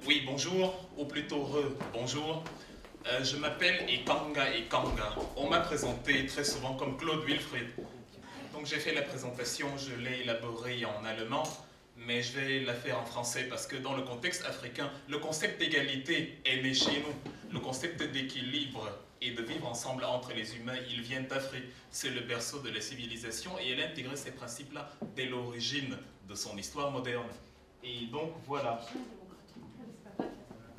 Oui, bonjour, ou plutôt bonjour. Je m'appelle Ekanga. On m'a présenté très souvent comme Claude Wilfried. Donc j'ai fait la présentation, je l'ai élaborée en allemand, mais je vais la faire en français parce que dans le contexte africain, le concept d'égalité est né chez nous. Le concept d'équilibre et de vivre ensemble entre les humains, il vient d'Afrique. C'est le berceau de la civilisation et elle a intégré ces principes-là dès l'origine de son histoire moderne. Et donc voilà.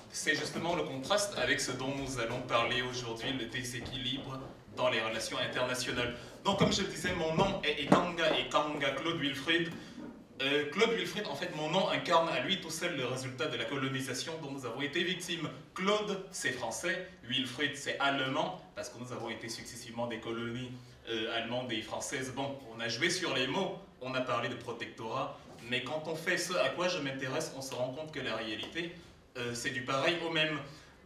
C'est justement le contraste avec ce dont nous allons parler aujourd'hui, le déséquilibre dans les relations internationales. Donc comme je le disais, mon nom est Ekanga Claude Wilfried. Claude Wilfried, en fait, mon nom incarne à lui tout seul le résultat de la colonisation dont nous avons été victimes. Claude, c'est français, Wilfried, c'est allemand, parce que nous avons été successivement des colonies allemandes et françaises. Bon, on a joué sur les mots, on a parlé de protectorat, mais quand on fait ce à quoi je m'intéresse, on se rend compte que la réalité, c'est du pareil au même.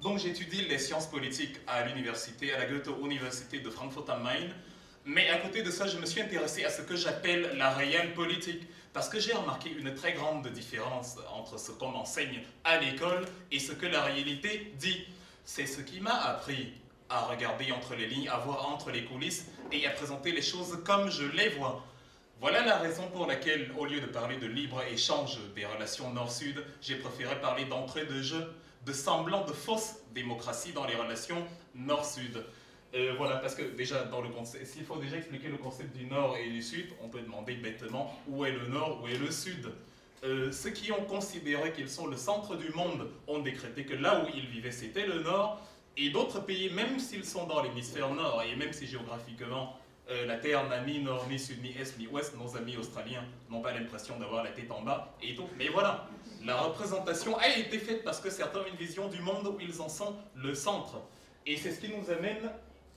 Donc j'étudie les sciences politiques à l'université, à la Goethe-Université de Francfort am Main. Mais à côté de ça, je me suis intéressé à ce que j'appelle la réelle politique. Parce que j'ai remarqué une très grande différence entre ce qu'on enseigne à l'école et ce que la réalité dit. C'est ce qui m'a appris à regarder entre les lignes, à voir entre les coulisses et à présenter les choses comme je les vois. Voilà la raison pour laquelle, au lieu de parler de libre-échange des relations Nord-Sud, j'ai préféré parler d'entrée de jeu, de semblant de fausse démocratie dans les relations Nord-Sud. Voilà, parce que déjà, dans le concept, s'il faut déjà expliquer le concept du Nord et du Sud, on peut demander bêtement où est le Nord, où est le Sud. Ceux qui ont considéré qu'ils sont le centre du monde ont décrété que là où ils vivaient, c'était le Nord, et d'autres pays, même s'ils sont dans l'hémisphère Nord, et même si géographiquement, la Terre n'a ni nord, ni sud, ni est, ni ouest. Nos amis australiens n'ont pas l'impression d'avoir la tête en bas et tout. Mais voilà, la représentation a été faite parce que certains ont une vision du monde où ils en sont le centre. Et c'est ce qui nous amène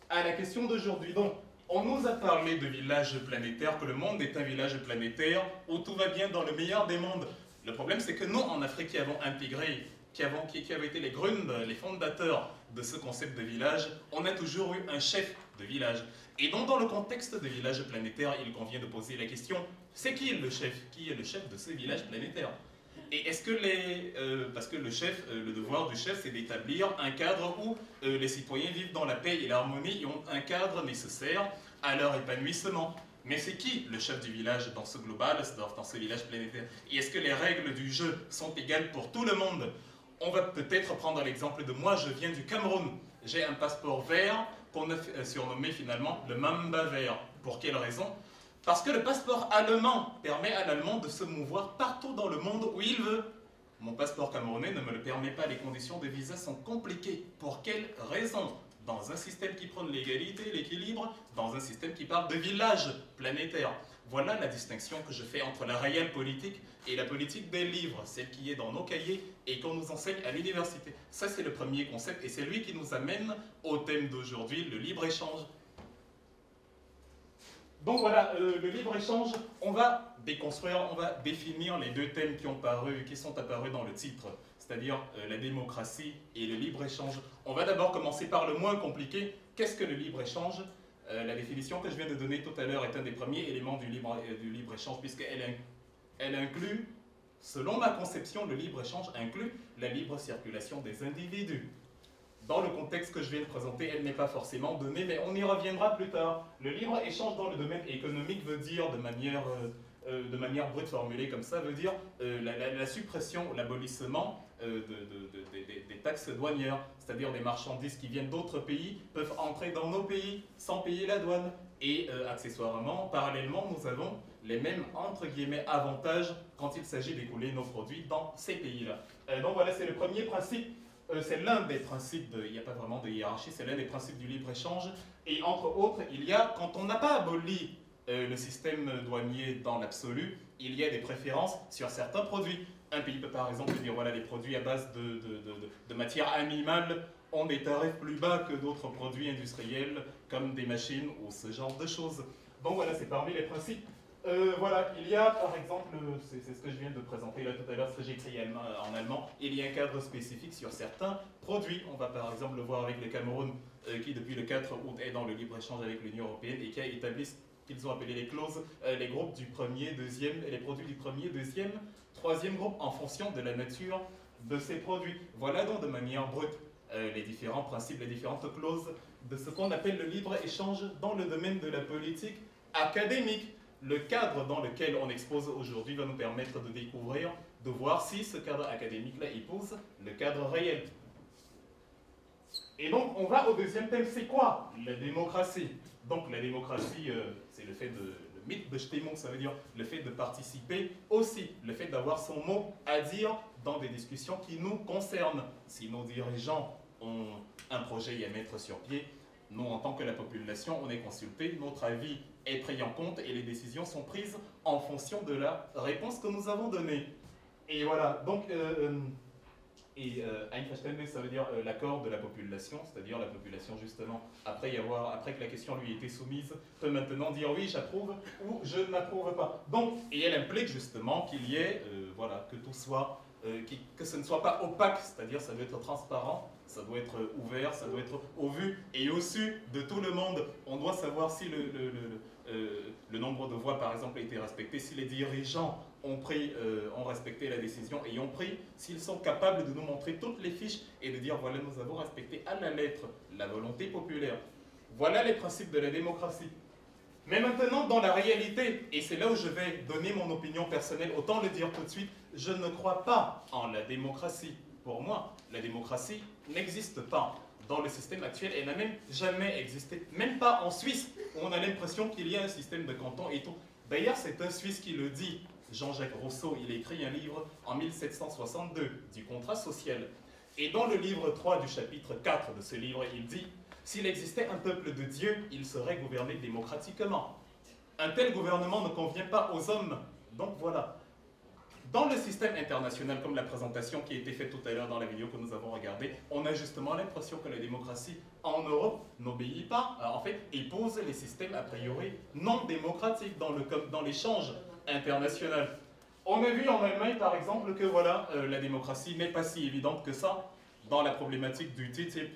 à la question d'aujourd'hui. Donc, on nous a parlé de village planétaire, que le monde est un village planétaire où tout va bien dans le meilleur des mondes. Le problème, c'est que nous, en Afrique, qui avons intégré, qui avaient été les Grund, les fondateurs de ce concept de village, on a toujours eu un chef de village. Et donc, dans le contexte de village planétaire, il convient de poser la question, c'est qui le chef? Qui est le chef de ce village planétaire? Et est-ce que parce que le chef, le devoir du chef, c'est d'établir un cadre où les citoyens vivent dans la paix et l'harmonie et ont un cadre nécessaire à leur épanouissement. Mais c'est qui le chef du village dans ce global, dans ce village planétaire? Et est-ce que les règles du jeu sont égales pour tout le monde? On va peut-être prendre l'exemple de moi, je viens du Cameroun. J'ai un passeport vert qu'on a surnommé finalement le Mamba vert. Pour quelle raison? Parce que le passeport allemand permet à l'allemand de se mouvoir partout dans le monde où il veut. Mon passeport camerounais ne me le permet pas, les conditions de visa sont compliquées. Pour quelle raison? Dans un système qui prône l'égalité, l'équilibre, dans un système qui parle de village planétaire. Voilà la distinction que je fais entre la réelle politique et la politique des livres, celle qui est dans nos cahiers et qu'on nous enseigne à l'université. Ça, c'est le premier concept et c'est lui qui nous amène au thème d'aujourd'hui, le libre-échange. Donc voilà, le libre-échange, on va déconstruire, on va définir les deux thèmes qui sont apparus dans le titre, c'est-à-dire la démocratie et le libre-échange. On va d'abord commencer par le moins compliqué. Qu'est-ce que le libre-échange? La définition que je viens de donner tout à l'heure est un des premiers éléments du libre-échange, puisqu'elle inclut, selon ma conception, le libre-échange inclut la libre circulation des individus. Dans le contexte que je viens de présenter, elle n'est pas forcément donnée, mais on y reviendra plus tard. Le libre-échange dans le domaine économique veut dire, de manière brute formulée comme ça, veut dire la suppression, l'abolissement des taxes douanières, c'est-à-dire des marchandises qui viennent d'autres pays peuvent entrer dans nos pays sans payer la douane. Et accessoirement, parallèlement, nous avons les mêmes, entre guillemets, avantages quand il s'agit d'écouler nos produits dans ces pays-là. Donc voilà, c'est le premier principe. C'est l'un des principes, il n'y a pas vraiment de hiérarchie, c'est l'un des principes du libre-échange. Et entre autres, il y a, quand on n'a pas aboli le système douanier dans l'absolu, il y a des préférences sur certains produits. Un pays peut par exemple dire, voilà, les produits à base de matières animales ont des tarifs plus bas que d'autres produits industriels, comme des machines ou ce genre de choses. Donc voilà, c'est parmi les principes. Voilà, il y a par exemple, c'est ce que je viens de présenter là tout à l'heure, ce que j'ai écrit en allemand, il y a un cadre spécifique sur certains produits. On va par exemple le voir avec le Cameroun, qui depuis le 4 août est dans le libre-échange avec l'Union européenne et qui a établi ce qu'ils ont appelé les clauses, les groupes du premier, deuxième, et les produits du premier, deuxième, troisième groupe en fonction de la nature de ces produits. Voilà donc de manière brute les différents principes, les différentes clauses de ce qu'on appelle le libre-échange dans le domaine de la politique académique. Le cadre dans lequel on expose aujourd'hui va nous permettre de découvrir, de voir si ce cadre académique-là épouse le cadre réel. Et donc, on va au deuxième thème, c'est quoi? La démocratie. Donc, la démocratie, c'est le fait de, le Mitbestimmung, ça veut dire le fait de participer aussi, le fait d'avoir son mot à dire dans des discussions qui nous concernent. Si nos dirigeants ont un projet à mettre sur pied, nous, en tant que la population, on est consulté, notre avis est pris en compte et les décisions sont prises en fonction de la réponse que nous avons donnée. Et voilà, donc, Einverständnis, ça veut dire l'accord de la population, c'est-à-dire la population, justement, après que la question lui ait été soumise, peut maintenant dire oui, j'approuve ou je n'approuve pas. Donc, et elle implique justement qu'il y ait, voilà, que tout soit, que ce ne soit pas opaque, c'est-à-dire ça doit être transparent, ça doit être ouvert, ça doit être au vu et au su de tout le monde. On doit savoir si le nombre de voix, par exemple, a été respecté, si les dirigeants ont respecté la décision et ont pris, s'ils sont capables de nous montrer toutes les fiches et de dire, voilà, nous avons respecté à la lettre la volonté populaire. Voilà les principes de la démocratie. Mais maintenant, dans la réalité, et c'est là où je vais donner mon opinion personnelle, autant le dire tout de suite, je ne crois pas en la démocratie. Pour moi, la démocratie n'existe pas dans le système actuel et n'a même jamais existé. Même pas en Suisse, où on a l'impression qu'il y a un système de canton et tout. D'ailleurs, c'est un Suisse qui le dit. Jean-Jacques Rousseau, il a écrit un livre en 1762, du contrat social. Et dans le livre 3 du chapitre 4 de ce livre, il dit « S'il existait un peuple de Dieu, il serait gouverné démocratiquement. Un tel gouvernement ne convient pas aux hommes. » Donc voilà. Dans le système international, comme la présentation qui a été faite tout à l'heure dans la vidéo que nous avons regardée, on a justement l'impression que la démocratie en Europe n'obéit pas, en fait, épouse les systèmes a priori non démocratiques dans l'échange international. On a vu en Allemagne, par exemple, que voilà, la démocratie n'est pas si évidente que ça dans la problématique du TTIP,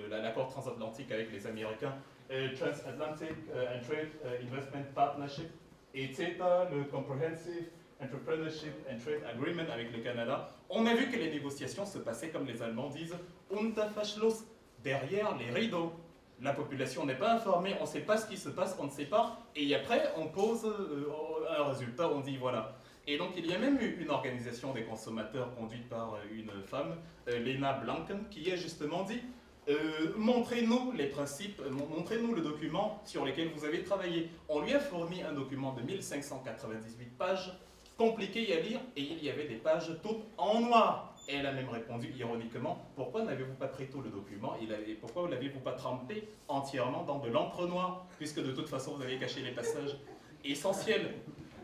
l'accord transatlantique avec les Américains, Transatlantic and Trade Investment Partnership, et CETA, le Comprehensive Entrepreneurship and Trade Agreement avec le Canada. On a vu que les négociations se passaient, comme les Allemands disent, unter Verschluss, derrière les rideaux. La population n'est pas informée, on ne sait pas ce qui se passe, on ne sait pas, et après on pose un résultat, on dit voilà. Et donc il y a même eu une organisation des consommateurs conduite par une femme, Lena Blanken, qui a justement dit montrez-nous les principes, montrez-nous le document sur lequel vous avez travaillé. On lui a fourni un document de 1598 pages, compliqué à lire, et il y avait des pages toutes en noir. Et elle a même répondu ironiquement, pourquoi n'avez-vous pas pris tout le document et pourquoi ne l'avez-vous pas trempé entièrement dans de l'encre noire, puisque de toute façon vous avez caché les passages essentiels.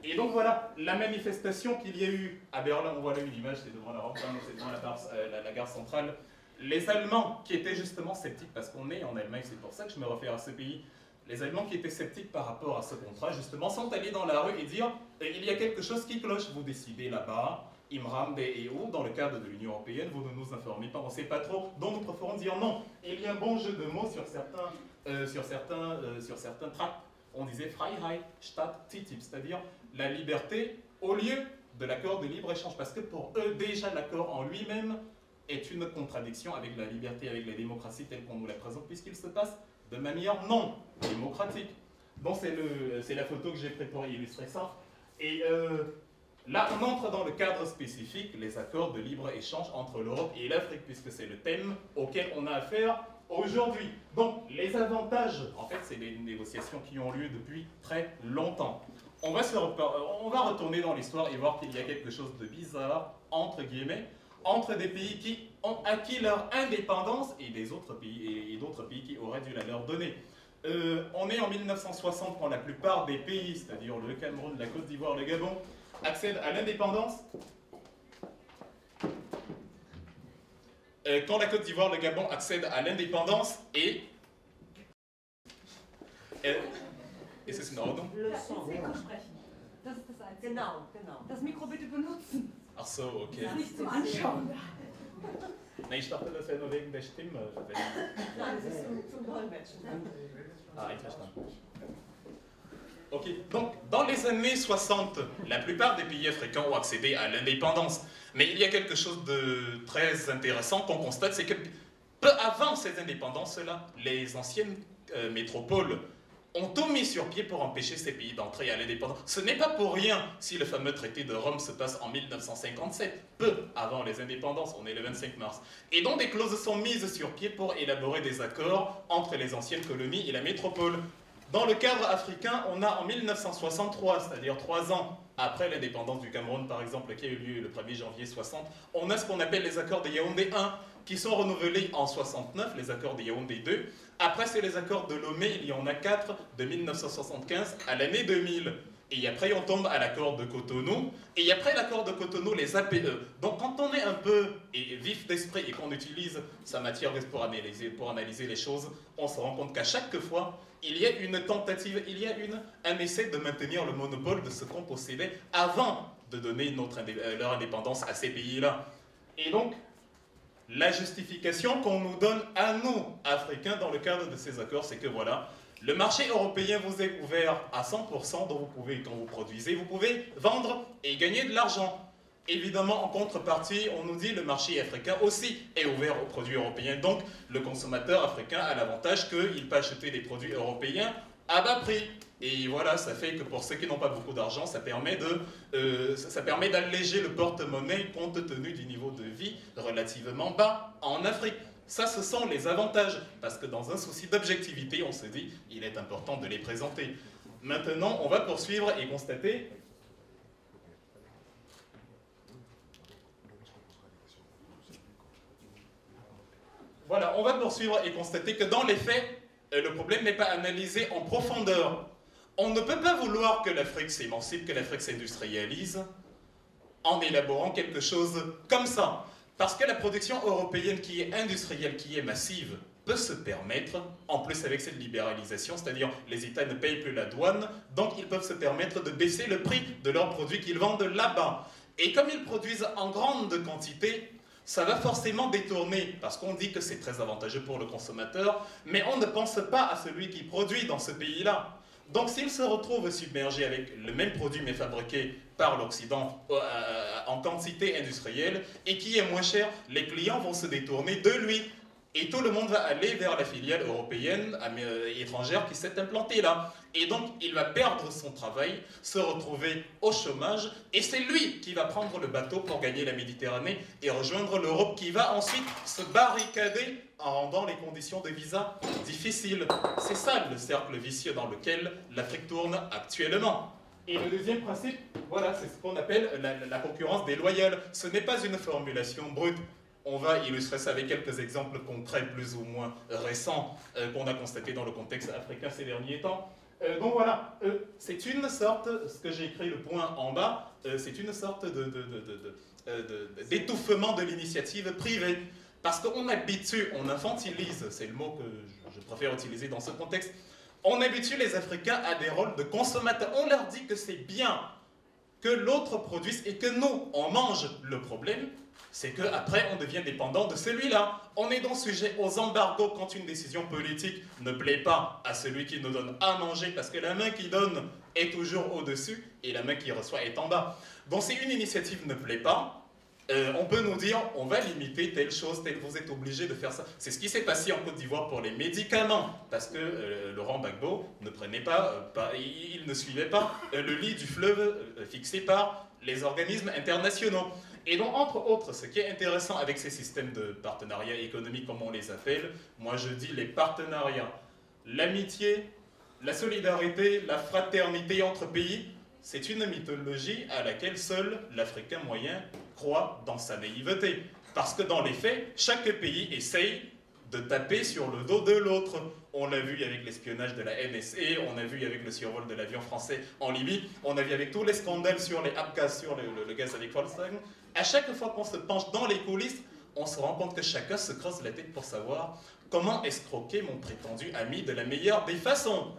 Et donc voilà, la manifestation qu'il y a eu à Berlin, on voit là une image, c'est devant la rampe, c'est devant la gare centrale. Les Allemands qui étaient justement sceptiques, parce qu'on est en Allemagne, c'est pour ça que je me réfère à ce pays, les Allemands qui étaient sceptiques par rapport à ce contrat, justement, sont allés dans la rue et dire il y a quelque chose qui cloche, vous décidez là-bas, im Rahmen der EU, dans le cadre de l'Union européenne, vous ne nous informez pas, on ne sait pas trop, donc nous préférons dire non. Et il y a un bon jeu de mots sur certains tracts. On disait Freiheit statt TTIP, c'est-à-dire la liberté au lieu de l'accord de libre-échange, parce que pour eux, déjà, l'accord en lui-même est une contradiction avec la liberté, avec la démocratie telle qu'on nous la présente, puisqu'il se passe de manière non démocratique. Bon, c'est la photo que j'ai prise pour illustrer ça. Et là, on entre dans le cadre spécifique, les accords de libre-échange entre l'Europe et l'Afrique, puisque c'est le thème auquel on a affaire aujourd'hui. Donc, les avantages, en fait, c'est des négociations qui ont lieu depuis très longtemps. On va retourner dans l'histoire et voir qu'il y a quelque chose de bizarre, entre guillemets, entre des pays qui ont acquis leur indépendance et d'autres pays qui auraient dû la leur donner. On est en 1960 quand la plupart des pays, c'est-à-dire le Cameroun, la Côte d'Ivoire, le Gabon, accèdent à l'indépendance. Quand la Côte d'Ivoire, le Gabon accèdent à l'indépendance et ist es in Ordnung? Genau. Das Mikro bitte benutzen. Ach so, okay. Das ist nicht zum Anschauen. Nein, ich dachte, das wäre nur wegen der Stimme. Nein, das ist zum Dolmetschen. Ah, einverstanden. Ok, donc Dans les années 60, la plupart des pays africains ont accédé à l'indépendance. Mais il y a quelque chose de très intéressant qu'on constate, c'est que peu avant ces indépendances-là, les anciennes métropoles ont tout mis sur pied pour empêcher ces pays d'entrer à l'indépendance. Ce n'est pas pour rien si le fameux traité de Rome se passe en 1957, peu avant les indépendances, on est le 25 mars. Et donc des clauses sont mises sur pied pour élaborer des accords entre les anciennes colonies et la métropole. Dans le cadre africain, on a en 1963, c'est-à-dire 3 ans après l'indépendance du Cameroun, par exemple, qui a eu lieu le 1er janvier 60, on a ce qu'on appelle les accords de Yaoundé 1, qui sont renouvelés en 69, les accords de Yaoundé 2. Après, c'est les accords de Lomé, il y en a 4, de 1975 à l'année 2000. Et après, on tombe à l'accord de Cotonou. Et après l'accord de Cotonou, les APE. Donc, quand on est un peu vif d'esprit et qu'on utilise sa matière pour analyser les choses, on se rend compte qu'à chaque fois, il y a une tentative, il y a un essai de maintenir le monopole de ce qu'on possédait avant de donner leur indépendance à ces pays-là. Et donc, la justification qu'on nous donne à nous, Africains, dans le cadre de ces accords, c'est que voilà, le marché européen vous est ouvert à 100%, donc vous pouvez, quand vous produisez, vous pouvez vendre et gagner de l'argent. Évidemment, en contrepartie, on nous dit que le marché africain aussi est ouvert aux produits européens. Donc, le consommateur africain a l'avantage qu'il peut acheter des produits européens à bas prix. Et voilà, ça fait que pour ceux qui n'ont pas beaucoup d'argent, ça permet d'alléger le porte-monnaie compte tenu du niveau de vie relativement bas en Afrique. Ça, ce sont les avantages, parce que dans un souci d'objectivité, on se dit il est important de les présenter. Maintenant, on va poursuivre et constater... Voilà, on va poursuivre et constater que dans les faits, le problème n'est pas analysé en profondeur. On ne peut pas vouloir que l'Afrique s'émancipe, que l'Afrique s'industrialise en élaborant quelque chose comme ça. Parce que la production européenne qui est industrielle, qui est massive, peut se permettre, en plus avec cette libéralisation, c'est-à-dire les États ne payent plus la douane, donc ils peuvent se permettre de baisser le prix de leurs produits qu'ils vendent là-bas. Et comme ils produisent en grande quantité, ça va forcément détourner, parce qu'on dit que c'est très avantageux pour le consommateur, mais on ne pense pas à celui qui produit dans ce pays-là. Donc s'il se retrouve submergé avec le même produit mais fabriqué par l'Occident en quantité industrielle et qui est moins cher, les clients vont se détourner de lui. Et tout le monde va aller vers la filiale européenne, étrangère qui s'est implantée là. Et donc, il va perdre son travail, se retrouver au chômage, et c'est lui qui va prendre le bateau pour gagner la Méditerranée et rejoindre l'Europe, qui va ensuite se barricader en rendant les conditions de visa difficiles. C'est ça le cercle vicieux dans lequel l'Afrique tourne actuellement. Et le deuxième principe, voilà, c'est ce qu'on appelle la concurrence déloyale. Ce n'est pas une formulation brute. On va illustrer ça avec quelques exemples concrets plus ou moins récents qu'on a constatés dans le contexte africain ces derniers temps. Donc voilà, c'est une sorte, ce que j'ai écrit le point en bas, c'est une sorte d'étouffement de l'initiative privée. Parce qu'on habitue, on infantilise, c'est le mot que je préfère utiliser dans ce contexte, on habitue les Africains à des rôles de consommateurs. On leur dit que c'est bien que l'autre produise et que nous, on mange. Le problème, c'est qu'après, on devient dépendant de celui-là. On est donc sujet aux embargos quand une décision politique ne plaît pas à celui qui nous donne à manger, parce que la main qui donne est toujours au-dessus et la main qui reçoit est en bas. Donc si une initiative ne plaît pas, on peut nous dire, on va limiter telle chose, vous êtes obligé de faire ça. C'est ce qui s'est passé en Côte d'Ivoire pour les médicaments, parce que Laurent Gbagbo ne prenait il ne suivait pas le lit du fleuve fixé par les organismes internationaux. Et donc, entre autres, ce qui est intéressant avec ces systèmes de partenariat économique, comme on les appelle, moi je dis les partenariats, l'amitié, la solidarité, la fraternité entre pays, c'est une mythologie à laquelle seul l'Africain moyen croit dans sa naïveté. Parce que dans les faits, chaque pays essaye de taper sur le dos de l'autre. On l'a vu avec l'espionnage de la NSA, on a vu avec le survol de l'avion français en Libye, on a vu avec tous les scandales sur les Abkhazes, sur le gaz avec Volkswagen. À chaque fois qu'on se penche dans les coulisses, on se rend compte que chacun se creuse la tête pour savoir comment escroquer mon prétendu ami de la meilleure des façons.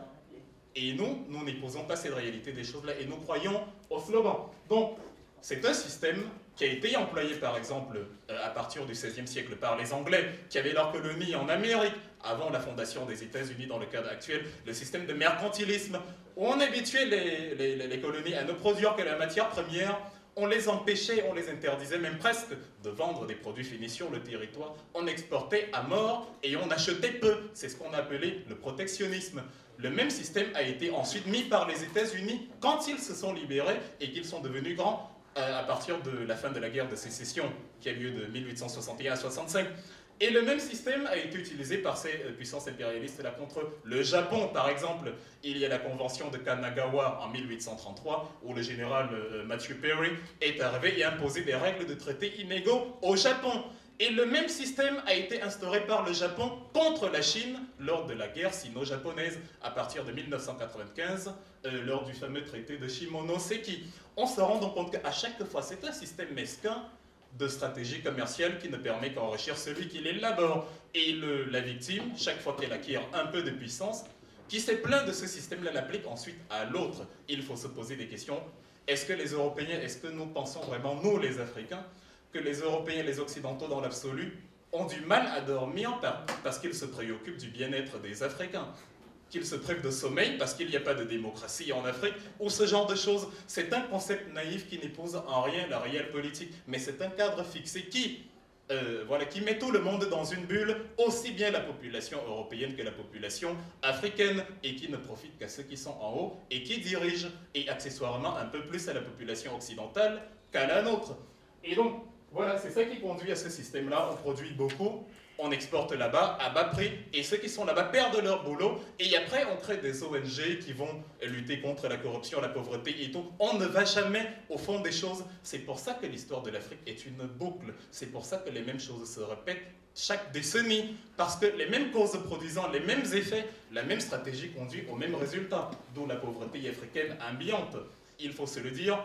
Et nous n'épousons pas cette réalité des choses-là et nous croyons au slogan. Donc, c'est un système qui a été employé par exemple à partir du XVIe siècle par les Anglais, qui avaient leur colonie en Amérique, avant la fondation des États-Unis dans le cadre actuel, le système de mercantilisme, où on habituait les colonies à ne produire que la matière première, on les empêchait, on les interdisait même presque de vendre des produits finis sur le territoire, on exportait à mort et on achetait peu, c'est ce qu'on appelait le protectionnisme. Le même système a été ensuite mis par les États-Unis quand ils se sont libérés et qu'ils sont devenus grands à partir de la fin de la guerre de sécession qui a lieu de 1861 à 65. Et le même système a été utilisé par ces puissances impérialistes là contre le Japon. Par exemple, il y a la convention de Kanagawa en 1833 où le général Matthew Perry est arrivé et a imposé des règles de traité inégaux au Japon. Et le même système a été instauré par le Japon contre la Chine lors de la guerre sino-japonaise à partir de 1995, lors du fameux traité de Shimonoseki. On se rend donc compte qu'à chaque fois, c'est un système mesquin de stratégie commerciale qui ne permet qu'enrichir celui qui l'élabore. Et la victime, chaque fois qu'elle acquiert un peu de puissance, qui s'est plaint de ce système-là, l'applique ensuite à l'autre. Il faut se poser des questions. Est-ce que les Européens, est-ce que nous pensons vraiment, nous les Africains, que les Européens et les Occidentaux dans l'absolu ont du mal à dormir parce qu'ils se préoccupent du bien-être des Africains, qu'ils se privent de sommeil parce qu'il n'y a pas de démocratie en Afrique, ou ce genre de choses. C'est un concept naïf qui n'épouse en rien la réelle politique, mais c'est un cadre fixé qui met tout le monde dans une bulle, aussi bien la population européenne que la population africaine, et qui ne profite qu'à ceux qui sont en haut, et qui dirige, et accessoirement un peu plus à la population occidentale qu'à la nôtre. Et donc, voilà, c'est ça qui conduit à ce système-là. On produit beaucoup, on exporte là-bas à bas prix, et ceux qui sont là-bas perdent leur boulot, et après on crée des ONG qui vont lutter contre la corruption, la pauvreté et tout. On ne va jamais au fond des choses. C'est pour ça que l'histoire de l'Afrique est une boucle. C'est pour ça que les mêmes choses se répètent chaque décennie, parce que les mêmes causes produisant les mêmes effets, la même stratégie conduit aux mêmes résultats, d'où la pauvreté africaine ambiante. Il faut se le dire,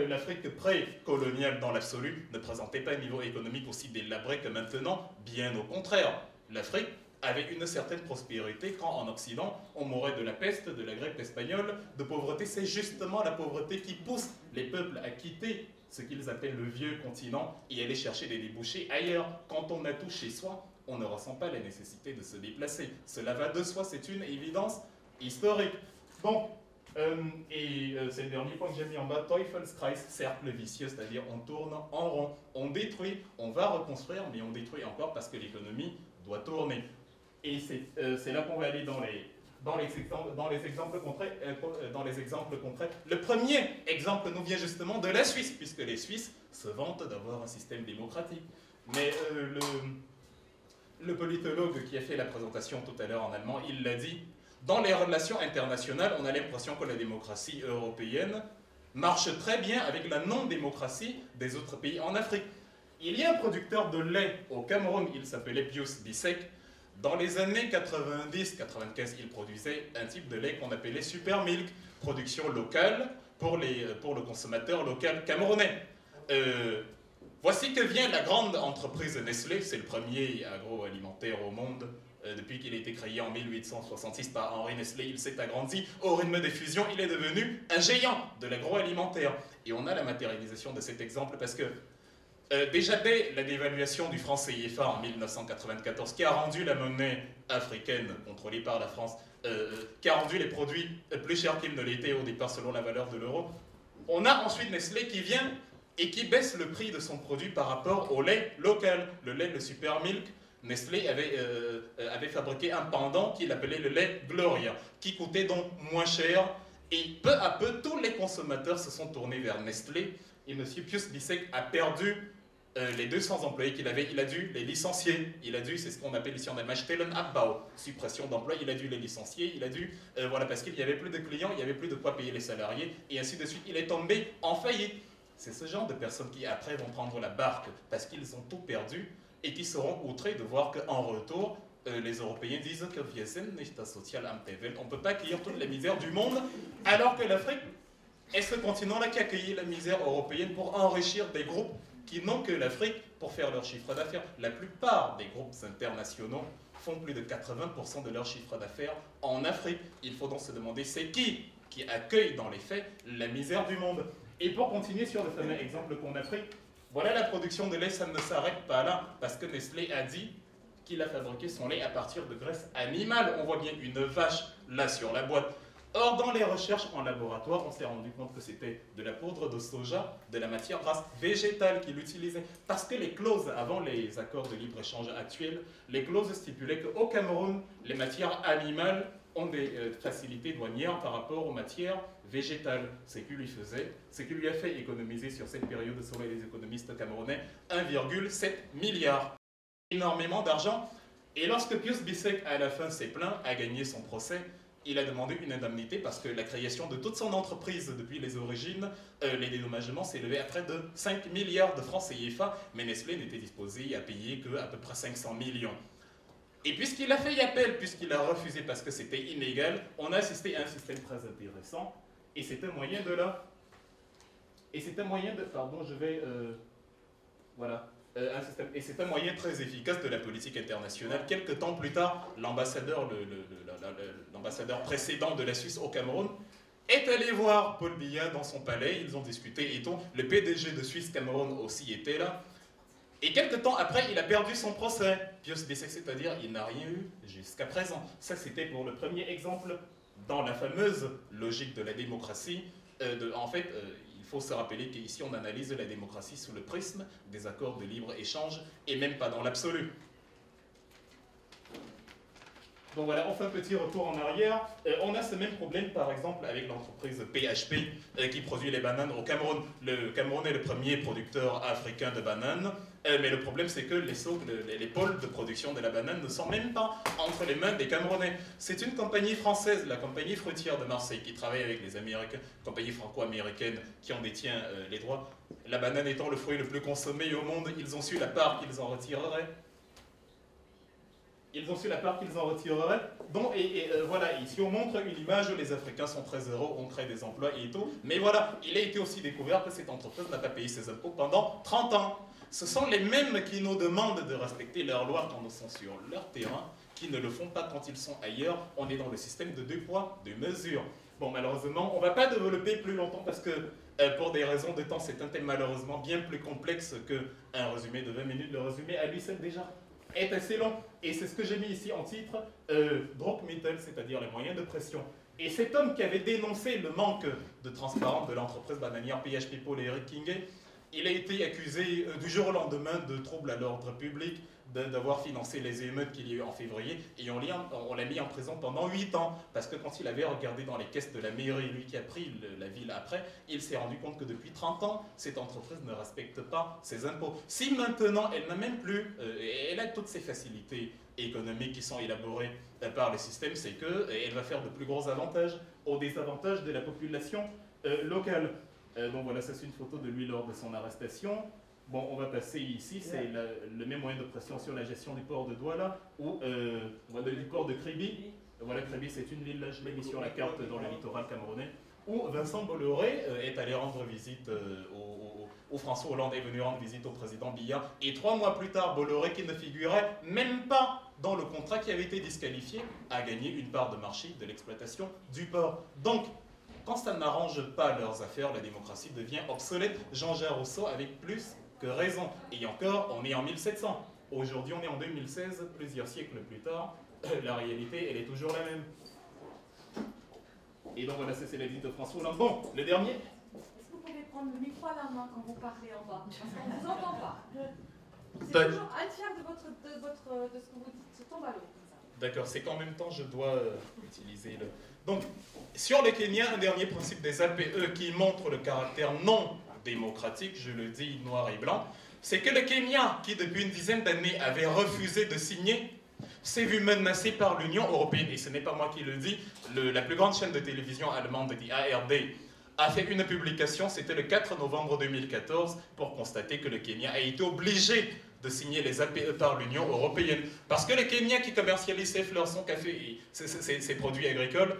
l'Afrique pré-coloniale dans l'absolu ne présentait pas un niveau économique aussi délabré que maintenant, bien au contraire. L'Afrique avait une certaine prospérité quand en Occident on mourait de la peste, de la grippe espagnole, de pauvreté. C'est justement la pauvreté qui pousse les peuples à quitter ce qu'ils appellent le vieux continent et aller chercher des débouchés ailleurs. Quand on a tout chez soi, on ne ressent pas la nécessité de se déplacer. Cela va de soi, c'est une évidence historique. Bon. C'est le dernier point que j'ai mis en bas, Teufelskreis, cercle vicieux, c'est-à-dire on tourne en rond, on détruit, on va reconstruire, mais on détruit encore parce que l'économie doit tourner. Et c'est là qu'on va aller dans les exemples concrets. Le premier exemple nous vient justement de la Suisse, puisque les Suisses se vantent d'avoir un système démocratique. Mais le politologue qui a fait la présentation tout à l'heure en allemand, il l'a dit, dans les relations internationales, on a l'impression que la démocratie européenne marche très bien avec la non-démocratie des autres pays en Afrique. Il y a un producteur de lait au Cameroun, il s'appelait Pius Bissek. Dans les années 90-95, il produisait un type de lait qu'on appelait Super Milk, production locale pour le consommateur local camerounais. Voici que vient la grande entreprise Nestlé, c'est le premier agroalimentaire au monde. Depuis qu'il a été créé en 1866 par Henri Nestlé, il s'est agrandi. Au rythme des fusions, il est devenu un géant de l'agroalimentaire. Et on a la matérialisation de cet exemple parce que déjà dès la dévaluation du franc CFA en 1994, qui a rendu la monnaie africaine contrôlée par la France, qui a rendu les produits plus chers qu'ils ne l'étaient au départ selon la valeur de l'euro, on a ensuite Nestlé qui vient et qui baisse le prix de son produit par rapport au lait local, le lait, le Super Milk. Nestlé avait fabriqué un pendant qu'il appelait le lait Gloria, qui coûtait donc moins cher. Et peu à peu, tous les consommateurs se sont tournés vers Nestlé. Et M. Pius Bissek a perdu les 200 employés qu'il avait. Il a dû les licencier. Il a dû, c'est ce qu'on appelle ici en Allemagne, Stellenabbau, suppression d'emplois. Il a dû les licencier. Il a dû, parce qu'il n'y avait plus de clients, il n'y avait plus de quoi payer les salariés. Et ainsi de suite. Il est tombé en faillite. C'est ce genre de personnes qui après vont prendre la barque parce qu'ils ont tout perdu et qui seront outrés de voir qu'en retour, les Européens disent que wir sind nicht das Sozialamt der Welt. On ne peut pas accueillir toute la misère du monde, alors que l'Afrique est ce continent-là qui a accueilli la misère européenne pour enrichir des groupes qui n'ont que l'Afrique pour faire leur chiffre d'affaires. La plupart des groupes internationaux font plus de 80% de leur chiffre d'affaires en Afrique. Il faut donc se demander, c'est qui accueille dans les faits la misère du monde? Et pour continuer sur le fameux exemple qu'on a pris, Voilà, la production de lait, ça ne s'arrête pas là, parce que Nestlé a dit qu'il a fabriqué son lait à partir de graisse animale. On voit bien une vache là sur la boîte. Or, dans les recherches en laboratoire, on s'est rendu compte que c'était de la poudre de soja, de la matière grasse végétale qu'il utilisait. Parce que les clauses, avant les accords de libre-échange actuels, les clauses stipulaient qu'au Cameroun, les matières animales ont des facilités douanières par rapport aux matières végétales. C'est ce qui lui a fait économiser sur cette période, selon les économistes camerounais, 1,7 milliard. Énormément d'argent. Et lorsque Pius Bissek, à la fin, s'est plaint, a gagné son procès, il a demandé une indemnité parce que la création de toute son entreprise depuis les origines, les dédommagements s'élevaient à près de 5 milliards de francs CFA, mais Nestlé n'était disposé à payer qu'à peu près 500 millions. Et puisqu'il a fait appel, puisqu'il a refusé parce que c'était illégal, on a assisté à un système très intéressant, et c'est un moyen de là. Et c'est un moyen de... Pardon, je vais... voilà. Et c'est un moyen très efficace de la politique internationale. Quelque temps plus tard, l'ambassadeur précédent de la Suisse au Cameroun est allé voir Paul Biya dans son palais, ils ont discuté et tout. Le PDG de Suisse Cameroun aussi était là. Et quelque temps après, il a perdu son procès. Pius Bissek, c'est-à-dire, il n'a rien eu jusqu'à présent. Ça, c'était pour le premier exemple dans la fameuse logique de la démocratie. En fait, il faut se rappeler qu'ici, on analyse la démocratie sous le prisme des accords de libre-échange et même pas dans l'absolu. Donc voilà, on fait un petit retour en arrière. On a ce même problème, par exemple, avec l'entreprise PHP qui produit les bananes au Cameroun. Le Cameroun est le premier producteur africain de bananes, mais le problème, c'est que les pôles de production de la banane ne sont même pas entre les mains des Camerounais. C'est une compagnie française, la compagnie fruitière de Marseille, qui travaille avec les Américains, compagnie franco-américaine qui en détient les droits. La banane étant le fruit le plus consommé au monde, ils ont su la part qu'ils en retireraient. Ils ont su la part qu'ils en retireraient. Donc, voilà, ici on montre une image où les Africains sont très heureux, on crée des emplois et tout. Mais voilà, il a été aussi découvert que cette entreprise n'a pas payé ses impôts pendant 30 ans. Ce sont les mêmes qui nous demandent de respecter leurs lois quand nous sommes sur leur terrain, qui ne le font pas quand ils sont ailleurs. On est dans le système de 2 poids, 2 mesures. Bon, malheureusement, on ne va pas développer plus longtemps parce que pour des raisons de temps, c'est un thème malheureusement bien plus complexe qu'un résumé de 20 minutes. Le résumé à lui seul déjà est assez long. Et c'est ce que j'ai mis ici en titre, Druckmittel, c'est-à-dire les moyens de pression. Et cet homme qui avait dénoncé le manque de transparence de l'entreprise bananière PHP Paul et Eric Kingé, il a été accusé du jour au lendemain de troubles à l'ordre public, d'avoir financé les émeutes qu'il y a eu en février, et on l'a mis en prison pendant 8 ans, parce que quand il avait regardé dans les caisses de la mairie, lui qui a pris la ville après, il s'est rendu compte que depuis 30 ans, cette entreprise ne respecte pas ses impôts. Si maintenant, elle n'a même plus, elle a toutes ces facilités économiques qui sont élaborées par le système, c'est qu'elle va faire de plus gros avantages au désavantage de la population locale. Donc voilà, ça c'est une photo de lui lors de son arrestation. Bon, on va passer ici, c'est le même moyen de pression sur la gestion du port de Douala, ou du port de Kribi. Voilà, Kribi c'est une ville, là je l'ai mis sur la carte dans le littoral camerounais, où Vincent Bolloré est allé rendre visite où François Hollande est venu rendre visite au président Biya. Et 3 mois plus tard, Bolloré, qui ne figurait même pas dans le contrat qui avait été disqualifié, a gagné une part de marché de l'exploitation du port. Donc, quand ça n'arrange pas leurs affaires, la démocratie devient obsolète. Jean-Jacques Rousseau avec plus que raison. Et encore, on est en 1700. Aujourd'hui, on est en 2016, plusieurs siècles plus tard. La réalité, elle est toujours la même. Et donc voilà, c'est la visite de François Hollande. Bon, le dernier. Est-ce que vous pouvez prendre le micro à la main quand vous parlez en bas? Parce qu'on ne vous entend pas. C'est toujours un tiers de ce que vous dites. C'est tombe à l'eau. D'accord, c'est qu'en même temps, je dois utiliser le... Donc, sur le Kenya, un dernier principe des APE qui montre le caractère non démocratique, je le dis noir et blanc, c'est que le Kenya, qui depuis une dizaine d'années avait refusé de signer, s'est vu menacé par l'Union européenne. Et ce n'est pas moi qui le dis, la plus grande chaîne de télévision allemande, die ARD, a fait une publication, c'était le 4 novembre 2014, pour constater que le Kenya a été obligé de signer les APE par l'Union européenne. Parce que le Kenya, qui commercialise ses fleurs, son café et ses produits agricoles,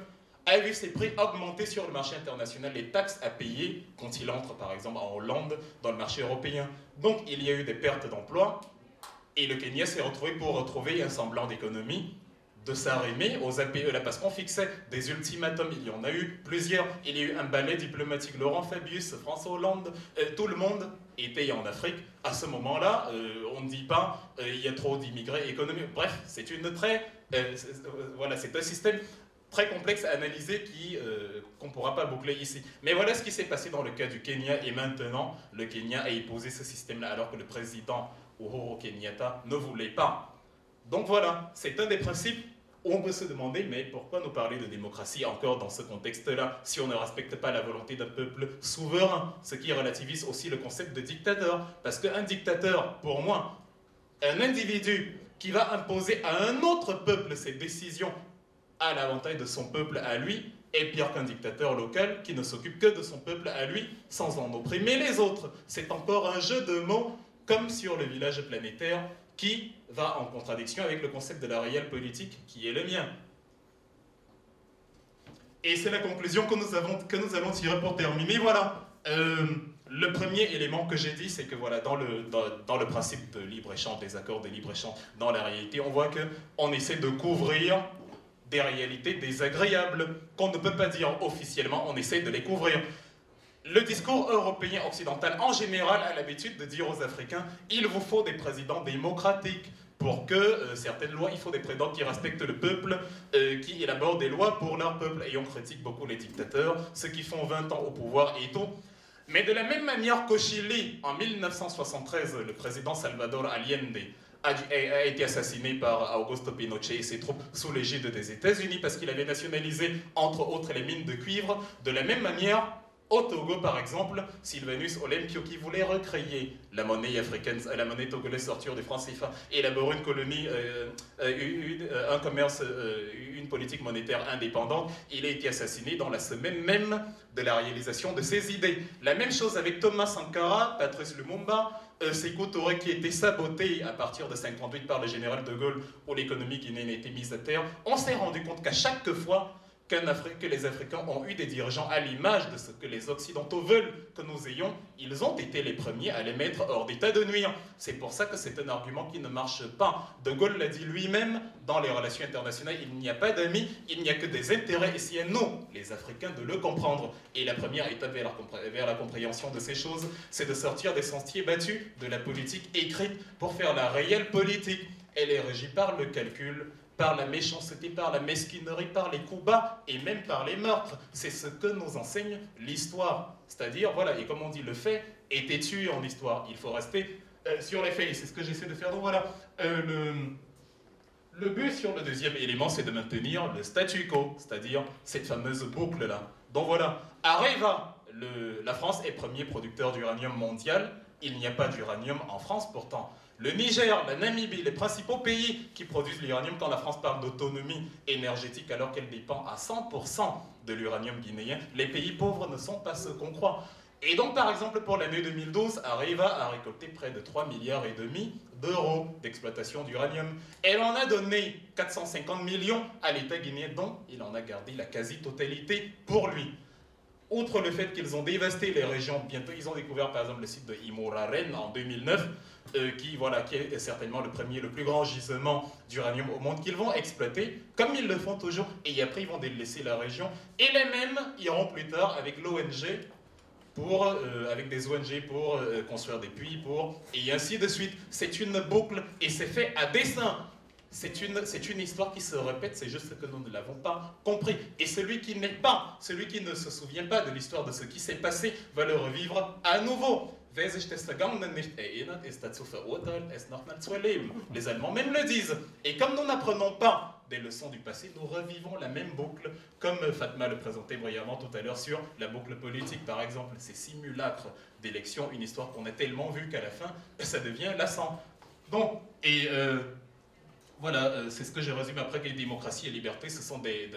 a vu ses prix augmenter sur le marché international, les taxes à payer quand il entre par exemple en Hollande dans le marché européen. Donc il y a eu des pertes d'emplois et le Kenya s'est retrouvé pour retrouver un semblant d'économie de s'arrimer aux APE, là, parce qu'on fixait des ultimatums, il y en a eu plusieurs, il y a eu un ballet diplomatique, Laurent Fabius, François Hollande, tout le monde était en Afrique. À ce moment-là, on ne dit pas il y a trop d'immigrés économiques. Bref, c'est voilà, c'est un système très complexe à analyser qu'on ne pourra pas boucler ici. Mais voilà ce qui s'est passé dans le cas du Kenya, et maintenant, le Kenya a imposé ce système-là, alors que le président Uhuru Kenyatta ne voulait pas. Donc voilà, c'est un des principes où on peut se demander, mais pourquoi nous parler de démocratie encore dans ce contexte-là, si on ne respecte pas la volonté d'un peuple souverain, ce qui relativise aussi le concept de dictateur. Parce qu'un dictateur, pour moi, un individu qui va imposer à un autre peuple ses décisions à l'avantage de son peuple à lui, est pire qu'un dictateur local qui ne s'occupe que de son peuple à lui, sans en opprimer les autres. C'est encore un jeu de mots, comme sur le village planétaire, qui va en contradiction avec le concept de la réelle politique qui est le mien. Et c'est la conclusion que nous allons tirer pour terminer. Voilà. Le premier élément que j'ai dit, c'est que voilà, dans le principe de libre-échange, des accords de libre-échange, dans la réalité, on voit qu'on essaie de couvrir des réalités désagréables qu'on ne peut pas dire officiellement, on essaie de les couvrir. Le discours européen occidental en général a l'habitude de dire aux Africains « il vous faut des présidents démocratiques ». Pour que certaines lois, il faut des présidents qui respectent le peuple, qui élaborent des lois pour leur peuple. Et on critique beaucoup les dictateurs, ceux qui font 20 ans au pouvoir et tout. Mais de la même manière qu'au Chili, en 1973, le président Salvador Allende a été assassiné par Augusto Pinochet et ses troupes sous l'égide des États-Unis parce qu'il avait nationalisé, entre autres, les mines de cuivre. De la même manière, au Togo, par exemple, Sylvanus Olympio, qui voulait recréer la monnaie africaine, la monnaie togolaise, sortir du franc CFA, élaborer une colonie, un commerce, une politique monétaire indépendante, il a été assassiné dans la semaine même de la réalisation de ses idées. La même chose avec Thomas Sankara, Patrice Lumumba, Sékou Touré qui était saboté à partir de 1958 par le général de Gaulle, où l'économie guinéenne était mise à terre. On s'est rendu compte qu'à chaque fois que les Africains ont eu des dirigeants à l'image de ce que les Occidentaux veulent que nous ayons, ils ont été les premiers à les mettre hors d'état de nuire. C'est pour ça que c'est un argument qui ne marche pas. De Gaulle l'a dit lui-même, dans les relations internationales, il n'y a pas d'amis, il n'y a que des intérêts, et c'est à nous, les Africains, de le comprendre. Et la première étape vers la compréhension de ces choses, c'est de sortir des sentiers battus de la politique écrite pour faire la réelle politique. Elle est régie par le calcul, par la méchanceté, par la mesquinerie, par les coups bas et même par les meurtres. C'est ce que nous enseigne l'histoire. C'est-à-dire, voilà, et comme on dit, le fait est têtu en histoire. Il faut rester sur les faits, et c'est ce que j'essaie de faire. Donc voilà, le but sur le deuxième élément, c'est de maintenir le statu quo, c'est-à-dire cette fameuse boucle-là. Donc voilà, Areva, la France est premier producteur d'uranium mondial. Il n'y a pas d'uranium en France pourtant. Le Niger, la Namibie, les principaux pays qui produisent l'uranium, quand la France parle d'autonomie énergétique alors qu'elle dépend à 100% de l'uranium guinéen, les pays pauvres ne sont pas ce qu'on croit. Et donc par exemple pour l'année 2012, Areva a récolté près de 3,5 milliards d'euros d'exploitation d'uranium. Elle en a donné 450 millions à l'État guinéen, dont il en a gardé la quasi-totalité pour lui. Outre le fait qu'ils ont dévasté les régions, bientôt ils ont découvert par exemple le site de Imouraren en 2009, qui est certainement le plus grand gisement d'uranium au monde, qu'ils vont exploiter, comme ils le font toujours, et après ils vont délaisser la région, et les mêmes iront plus tard avec l'ONG, avec des ONG pour construire des puits, et ainsi de suite. C'est une boucle, et c'est fait à dessein. C'est une histoire qui se répète, c'est juste que nous ne l'avons pas compris. Et celui qui ne se souvient pas de l'histoire de ce qui s'est passé, va le revivre à nouveau. Les Allemands même le disent. Et comme nous n'apprenons pas des leçons du passé, nous revivons la même boucle, comme Fatma le présentait brillamment tout à l'heure sur la boucle politique, par exemple, ces simulacres d'élections, une histoire qu'on a tellement vue qu'à la fin, ça devient lassant. Bon, et voilà, c'est ce que je résume après que les démocraties et libertés, ce sont des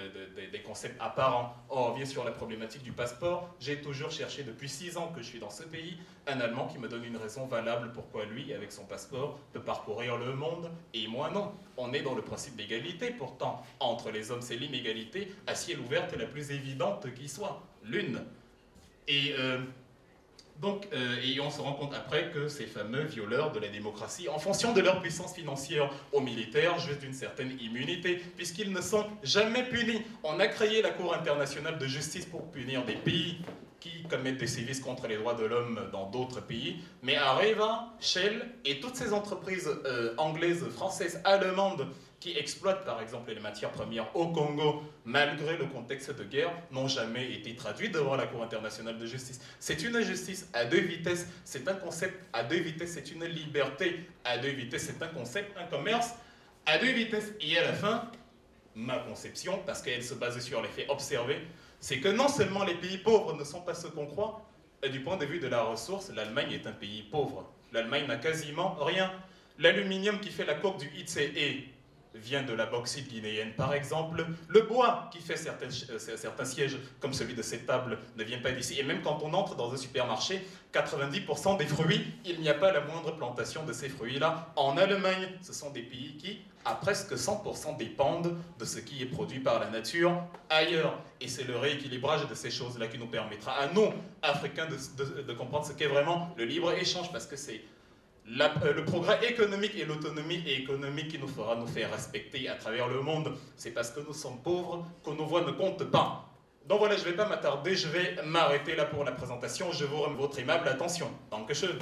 concepts apparents. On revient sur la problématique du passeport. J'ai toujours cherché depuis 6 ans que je suis dans ce pays, un Allemand qui me donne une raison valable pourquoi lui, avec son passeport, peut parcourir le monde et moi non. On est dans le principe d'égalité pourtant. Entre les hommes, c'est l'inégalité à ciel ouvert la plus évidente qui soit, l'une. Et Donc, et on se rend compte après que ces fameux violeurs de la démocratie, en fonction de leur puissance financière aux militaires, jouissent d'une certaine immunité, puisqu'ils ne sont jamais punis. On a créé la Cour internationale de justice pour punir des pays qui commettent des sévices contre les droits de l'homme dans d'autres pays, mais Areva, Shell et toutes ces entreprises anglaises, françaises, allemandes qui exploitent par exemple les matières premières au Congo, malgré le contexte de guerre, n'ont jamais été traduites devant la Cour internationale de justice. C'est une justice à deux vitesses, c'est un concept à deux vitesses, c'est une liberté à deux vitesses, c'est un concept, un commerce à deux vitesses. Et à la fin, ma conception, parce qu'elle se base sur les faits observés, c'est que non seulement les pays pauvres ne sont pas ce qu'on croit, et du point de vue de la ressource, l'Allemagne est un pays pauvre. L'Allemagne n'a quasiment rien. L'aluminium qui fait la coque du ICE vient de la bauxite guinéenne, par exemple. Le bois qui fait certains sièges, comme celui de cette table, ne vient pas d'ici. Et même quand on entre dans un supermarché, 90% des fruits, il n'y a pas la moindre plantation de ces fruits-là. En Allemagne, ce sont des pays qui, à presque 100%, dépendent de ce qui est produit par la nature ailleurs. Et c'est le rééquilibrage de ces choses-là qui nous permettra à nous, Africains, de comprendre ce qu'est vraiment le libre-échange, parce que c'est le progrès économique et l'autonomie économique qui nous fera nous faire respecter à travers le monde. C'est parce que nous sommes pauvres que nos voix ne comptent pas. Donc voilà, je ne vais pas m'attarder, je vais m'arrêter là pour la présentation. Je vous remercie de votre aimable attention. Dankeschön.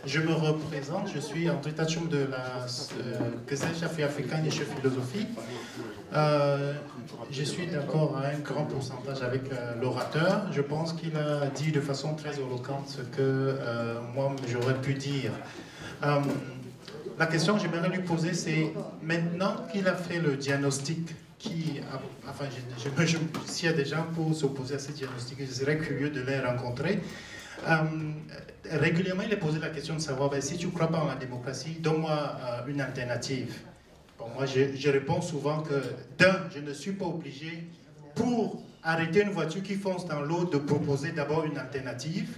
Je me représente, je suis en Drittachum de la Gesellschaft für afrikanische Philosophie. Je suis d'accord à un grand pourcentage avec l'orateur. Je pense qu'il a dit de façon très éloquente ce que moi j'aurais pu dire. La question que j'aimerais lui poser, c'est maintenant qu'il a fait le diagnostic, s'il y a des gens pour s'opposer à ce diagnostic, je serais curieux de les rencontrer. Régulièrement, il est posé la question de savoir, ben, si tu ne crois pas en la démocratie, donne-moi une alternative. Bon, moi, je réponds souvent que, d'un, je ne suis pas obligé, pour arrêter une voiture qui fonce dans l'eau, de proposer d'abord une alternative.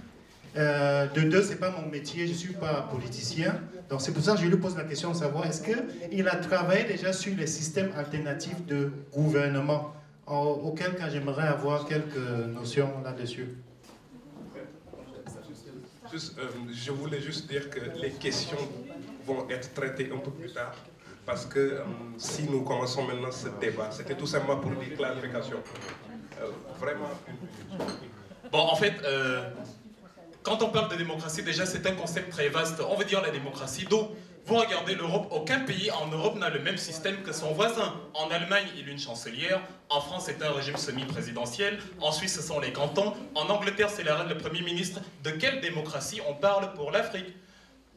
De deux, ce n'est pas mon métier, je ne suis pas politicien. Donc c'est pour ça que je lui pose la question de savoir, est-ce qu'il a travaillé déjà sur les systèmes alternatifs de gouvernement, auquel cas j'aimerais avoir quelques notions là-dessus. Je voulais juste dire que les questions vont être traitées un peu plus tard, parce que si nous commençons maintenant ce débat, c'était tout simplement pour des clarifications. Vraiment. Bon, en fait, quand on parle de démocratie, déjà c'est un concept très vaste. On veut dire la démocratie d'où? Vous regardez l'Europe, aucun pays en Europe n'a le même système que son voisin. En Allemagne, il y a une chancelière. En France, c'est un régime semi-présidentiel. En Suisse, ce sont les cantons. En Angleterre, c'est la reine, le Premier ministre. De quelle démocratie on parle pour l'Afrique?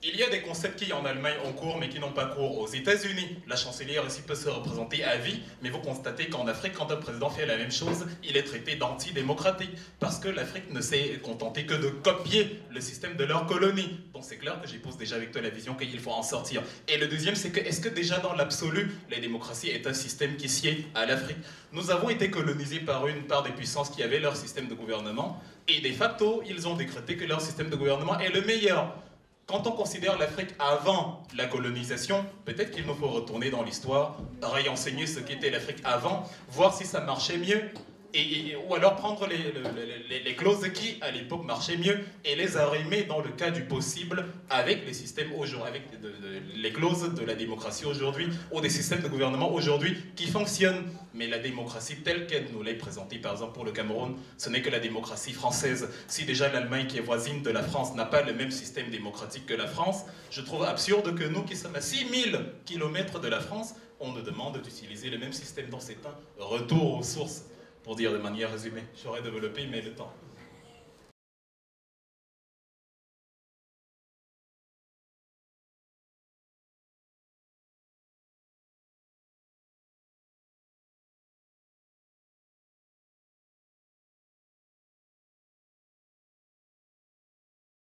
Il y a des concepts qui en Allemagne ont cours mais qui n'ont pas cours aux États-Unis. La chancelière ici peut se représenter à vie, mais vous constatez qu'en Afrique, quand un président fait la même chose, il est traité d'antidémocratique. Parce que l'Afrique ne s'est contentée que de copier le système de leur colonie. Donc c'est clair que j'épouse déjà avec toi la vision qu'il faut en sortir. Et le deuxième, c'est que est-ce que déjà dans l'absolu, la démocratie est un système qui sied à l'Afrique? Nous avons été colonisés par des puissances qui avaient leur système de gouvernement, et de facto, ils ont décrété que leur système de gouvernement est le meilleur. Quand on considère l'Afrique avant la colonisation, peut-être qu'il nous faut retourner dans l'histoire, réenseigner ce qu'était l'Afrique avant, voir si ça marchait mieux, ou alors prendre les clauses qui, à l'époque, marchaient mieux, et les arrimer dans le cas du possible avec les systèmes aujourd'hui, avec les clauses de la démocratie aujourd'hui, ou des systèmes de gouvernement aujourd'hui qui fonctionnent. Mais la démocratie telle qu'elle nous l'est présentée, par exemple pour le Cameroun, ce n'est que la démocratie française. Si déjà l'Allemagne, qui est voisine de la France, n'a pas le même système démocratique que la France, je trouve absurde que nous, qui sommes à 6000 km de la France, on nous demande d'utiliser le même système. Donc c'est un retour aux sources, pour dire de manière résumée. J'aurais développé, mais le temps.